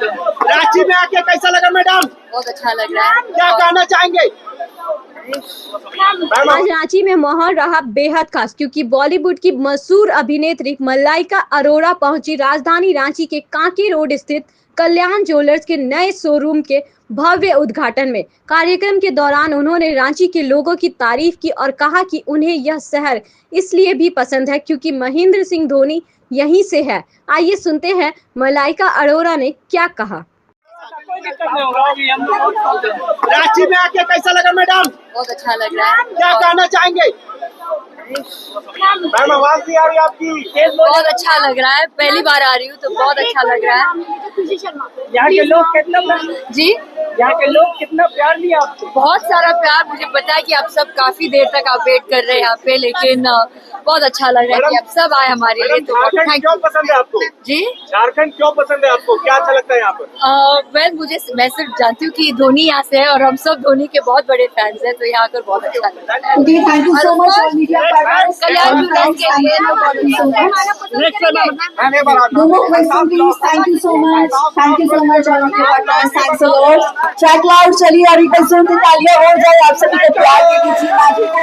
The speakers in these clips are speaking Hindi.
रांची में आके कैसा लगा मैडम? बहुत अच्छा लग रहा है। क्या कहना चाहेंगे? आज रांची में माहौल रहा बेहद खास क्योंकि बॉलीवुड की मशहूर अभिनेत्री मलाइका अरोड़ा पहुंची राजधानी रांची के कांके रोड स्थित कल्याण ज्वेलर्स के नए शोरूम के भव्य उद्घाटन में। कार्यक्रम के दौरान उन्होंने रांची के लोगों की तारीफ की और कहा कि उन्हें यह शहर इसलिए भी पसंद है क्योंकि महेंद्र सिंह धोनी यहीं से है। आइए सुनते हैं मलाइका अरोड़ा ने क्या कहा। रांची में आके कैसा लगा मैडम? बहुत अच्छा लग रहा है। क्या कहना चाहेंगे? मैम आवाज नहीं आ रही आपकी। बहुत अच्छा लग रहा है, पहली बार आ रही हूँ तो बहुत अच्छा लग रहा है। यहाँ के लोग कितना जी, यहाँ के लोग कितना प्यार दिया आपको? बहुत सारा प्यार। मुझे पता है कि आप सब काफी देर तक आप वेट कर रहे हैं यहाँ पे, लेकिन बहुत अच्छा लग रहा है कि आप सब आए हमारे लिए। तो झारखंड थैंक क्यों यू पसंद है आपको? जी। झारखंड क्यों पसंद है आपको? क्या अच्छा लगता है यहाँ पर? मैं सिर्फ जानती हूँ कि धोनी यहाँ से है और हम सब धोनी के बहुत बड़े फैंस हैं, तो यहाँ आकर बहुत अच्छा लग रहा है। Thank you so much, all media partners. Kalyan jewellers के लिए Thank you so much. No No more question, please. Thank you so much. Thank you so much, all media partners. Thanks a lot. Track loud चलिए और एक बार जोर से तालियां हो जाए आप सभी को प्यार के दीजिए रांची को।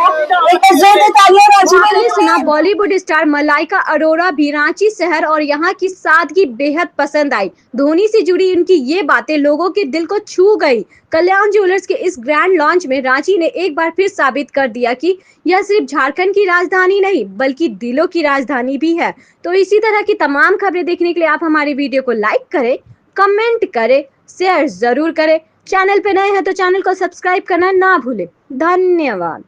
एक बार जोर से तालियां रांची के लिए। सुना बॉलीवुड स्टार मलाइका अरोड़ा भी रांची शहर और यहाँ की सादगी बेहद पसंद आई। धोनी से जुड़ी उनकी ये बातें लोगों के दिल को छू गई। कल्याण ज्वेलर्स के इस ग्रैंड लॉन्च में रांची ने एक बार फिर साबित कर दिया कि यह सिर्फ झारखंड की राजधानी नहीं बल्कि दिलों की राजधानी भी है। तो इसी तरह की तमाम खबरें देखने के लिए आप हमारी वीडियो को लाइक करें, कमेंट करें, शेयर जरूर करें। चैनल पे नए हैं तो चैनल को सब्सक्राइब करना ना भूलें। धन्यवाद।